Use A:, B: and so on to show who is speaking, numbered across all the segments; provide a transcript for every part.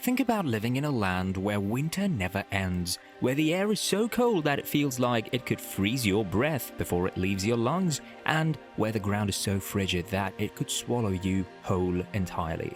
A: Think about living in a land where winter never ends, where the air is so cold that it feels like it could freeze your breath before it leaves your lungs, and where the ground is so frigid that it could swallow you whole entirely.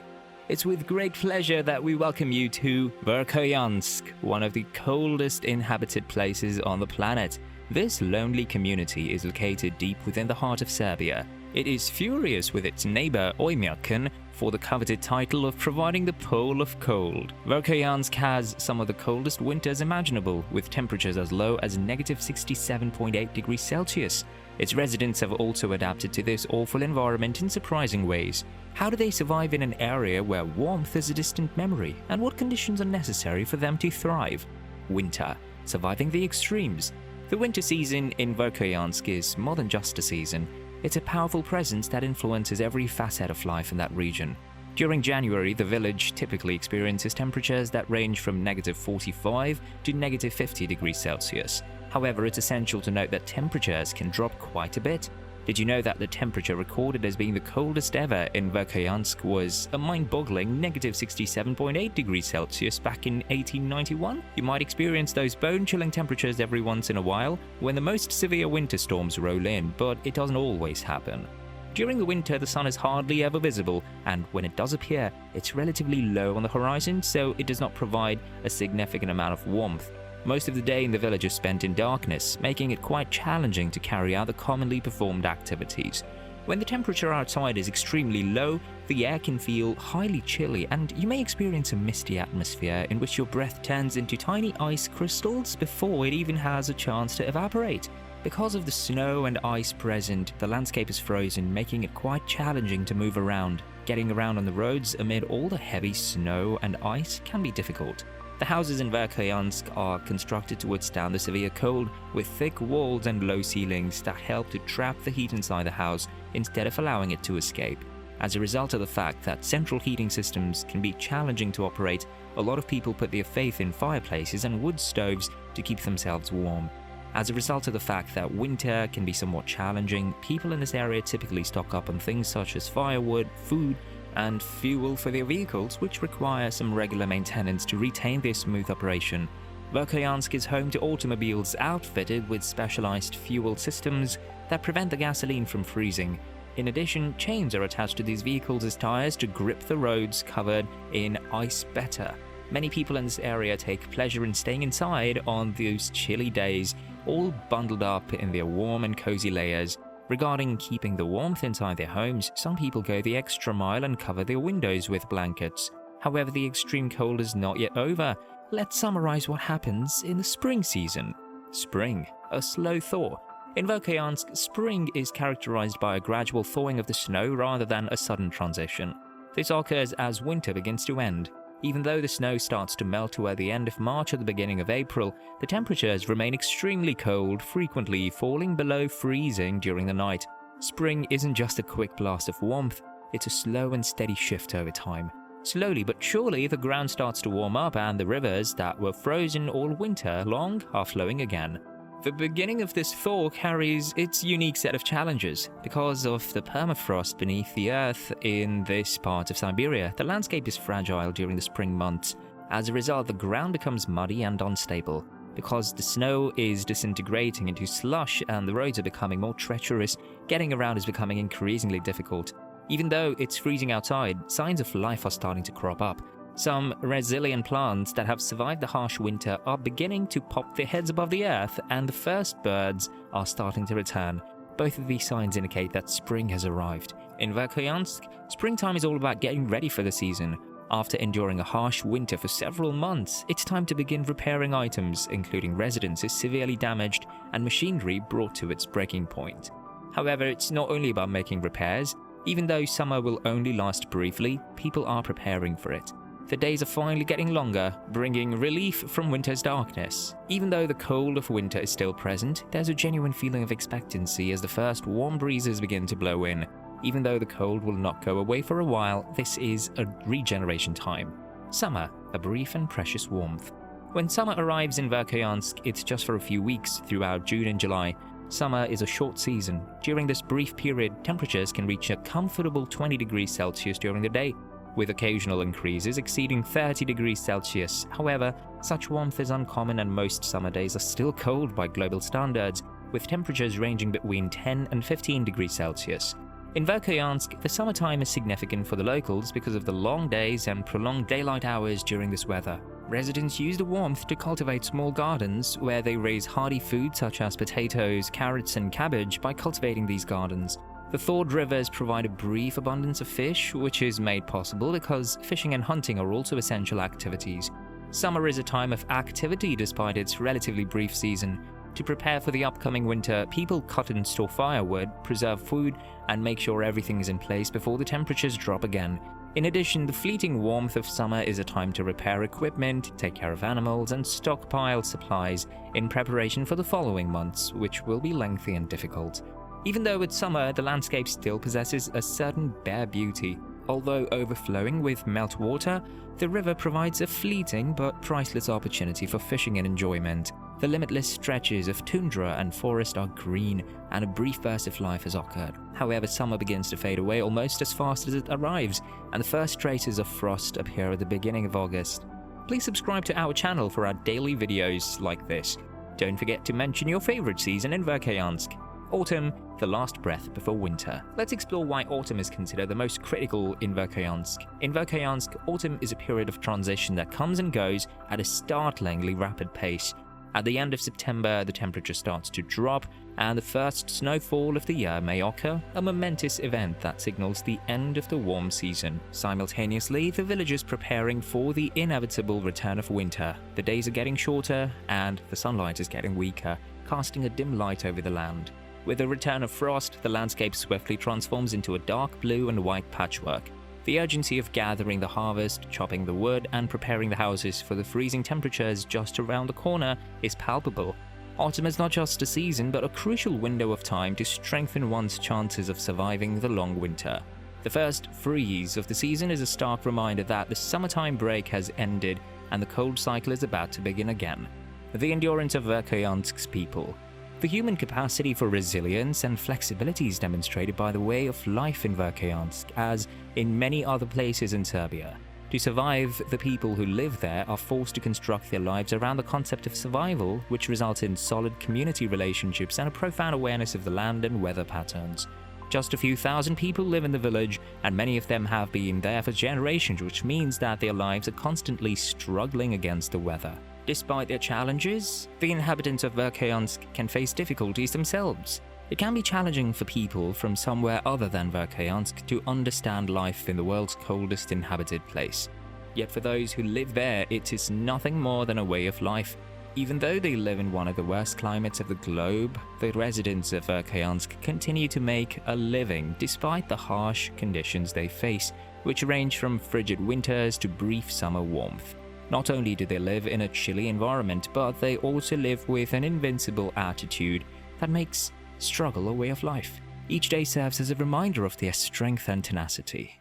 A: It's with great pleasure that we welcome you to Verkhoyansk, one of the coldest inhabited places on the planet. This lonely community is located deep within the heart of Serbia. It is furious with its neighbor Oymyakon for the coveted title of providing the pole of cold. Verkhoyansk has some of the coldest winters imaginable, with temperatures as low as -67.8 degrees Celsius. Its residents have also adapted to this awful environment in surprising ways. How do they survive in an area where warmth is a distant memory, and what conditions are necessary for them to thrive? Winter, surviving the extremes. The winter season in Verkhoyansk is more than just a season. It's a powerful presence that influences every facet of life in that region. During January, the village typically experiences temperatures that range from -45 to -50 degrees Celsius. However, it's essential to note that temperatures can drop quite a bit. Did you know that the temperature recorded as being the coldest ever in Verkhoyansk was a mind-boggling -67.8 degrees Celsius back in 1891? You might experience those bone-chilling temperatures every once in a while when the most severe winter storms roll in, but it doesn't always happen. During the winter, the sun is hardly ever visible, and when it does appear, it's relatively low on the horizon, so it does not provide a significant amount of warmth. Most of the day in the village is spent in darkness, making it quite challenging to carry out the commonly performed activities. When the temperature outside is extremely low, the air can feel highly chilly, and you may experience a misty atmosphere in which your breath turns into tiny ice crystals before it even has a chance to evaporate. Because of the snow and ice present, the landscape is frozen, making it quite challenging to move around. Getting around on the roads amid all the heavy snow and ice can be difficult. The houses in Verkhoyansk are constructed to withstand the severe cold, with thick walls and low ceilings that help to trap the heat inside the house instead of allowing it to escape. As a result of the fact that central heating systems can be challenging to operate, a lot of people put their faith in fireplaces and wood stoves to keep themselves warm. As a result of the fact that winter can be somewhat challenging, people in this area typically stock up on things such as firewood, food, and fuel for their vehicles, which require some regular maintenance to retain their smooth operation. Verkhoyansk is home to automobiles outfitted with specialized fuel systems that prevent the gasoline from freezing. In addition, chains are attached to these vehicles as tires to grip the roads covered in ice better. Many people in this area take pleasure in staying inside on those chilly days, all bundled up in their warm and cozy layers. Regarding keeping the warmth inside their homes, some people go the extra mile and cover their windows with blankets. However, the extreme cold is not yet over. Let's summarize what happens in the spring season. Spring, a slow thaw. In Verkhoyansk, spring is characterized by a gradual thawing of the snow rather than a sudden transition. This occurs as winter begins to end. Even though the snow starts to melt toward the end of March or the beginning of April, the temperatures remain extremely cold, frequently falling below freezing during the night. Spring isn't just a quick blast of warmth, it's a slow and steady shift over time. Slowly but surely, the ground starts to warm up and the rivers that were frozen all winter long are flowing again. The beginning of this thaw carries its unique set of challenges. Because of the permafrost beneath the earth in this part of Siberia, the landscape is fragile during the spring months. As a result, the ground becomes muddy and unstable. Because the snow is disintegrating into slush and the roads are becoming more treacherous, getting around is becoming increasingly difficult. Even though it's freezing outside, signs of life are starting to crop up. Some resilient plants that have survived the harsh winter are beginning to pop their heads above the earth, and the first birds are starting to return. Both of these signs indicate that spring has arrived. In Verkhoyansk, springtime is all about getting ready for the season. After enduring a harsh winter for several months, it's time to begin repairing items, including residences severely damaged and machinery brought to its breaking point. However, it's not only about making repairs. Even though summer will only last briefly, people are preparing for it. The days are finally getting longer, bringing relief from winter's darkness. Even though the cold of winter is still present, there's a genuine feeling of expectancy as the first warm breezes begin to blow in. Even though the cold will not go away for a while, this is a regeneration time. Summer, a brief and precious warmth. When summer arrives in Verkhoyansk, it's just for a few weeks throughout June and July. Summer is a short season. During this brief period, temperatures can reach a comfortable 20 degrees Celsius during the day. with occasional increases exceeding 30 degrees Celsius. However, such warmth is uncommon and most summer days are still cold by global standards, with temperatures ranging between 10 and 15 degrees Celsius. In Verkhoyansk, the summertime is significant for the locals because of the long days and prolonged daylight hours during this weather. Residents use the warmth to cultivate small gardens, where they raise hardy food such as potatoes, carrots, and cabbage by cultivating these gardens. The thawed rivers provide a brief abundance of fish, which is made possible because fishing and hunting are also essential activities. Summer is a time of activity despite its relatively brief season. To prepare for the upcoming winter, people cut and store firewood, preserve food, and make sure everything is in place before the temperatures drop again. In addition, the fleeting warmth of summer is a time to repair equipment, take care of animals, and stockpile supplies in preparation for the following months, which will be lengthy and difficult. Even though it's summer, the landscape still possesses a certain bare beauty. Although overflowing with meltwater, the river provides a fleeting but priceless opportunity for fishing and enjoyment. The limitless stretches of tundra and forest are green, and a brief burst of life has occurred. However, summer begins to fade away almost as fast as it arrives, and the first traces of frost appear at the beginning of August. Please subscribe to our channel for our daily videos like this. Don't forget to mention your favorite season in Verkhoyansk. Autumn, the last breath before winter. Let's explore why autumn is considered the most critical in Verkhoyansk. In Verkhoyansk, autumn is a period of transition that comes and goes at a startlingly rapid pace. At the end of September, the temperature starts to drop, and the first snowfall of the year may occur, a momentous event that signals the end of the warm season. Simultaneously, the villagers preparing for the inevitable return of winter. The days are getting shorter, and the sunlight is getting weaker, casting a dim light over the land. With the return of frost, the landscape swiftly transforms into a dark blue and white patchwork. The urgency of gathering the harvest, chopping the wood, and preparing the houses for the freezing temperatures just around the corner is palpable. Autumn is not just a season, but a crucial window of time to strengthen one's chances of surviving the long winter. The first freeze of the season is a stark reminder that the summertime break has ended and the cold cycle is about to begin again. The endurance of Verkhoyansk's people. The human capacity for resilience and flexibility is demonstrated by the way of life in Verkhoyansk, as in many other places in Serbia. To survive, the people who live there are forced to construct their lives around the concept of survival, which results in solid community relationships and a profound awareness of the land and weather patterns. Just a few thousand people live in the village, and many of them have been there for generations, which means that their lives are constantly struggling against the weather. Despite their challenges, the inhabitants of Verkhoyansk can face difficulties themselves. It can be challenging for people from somewhere other than Verkhoyansk to understand life in the world's coldest inhabited place. Yet for those who live there, it is nothing more than a way of life. Even though they live in one of the worst climates of the globe, the residents of Verkhoyansk continue to make a living despite the harsh conditions they face, which range from frigid winters to brief summer warmth. Not only do they live in a chilly environment, but they also live with an invincible attitude that makes struggle a way of life. Each day serves as a reminder of their strength and tenacity.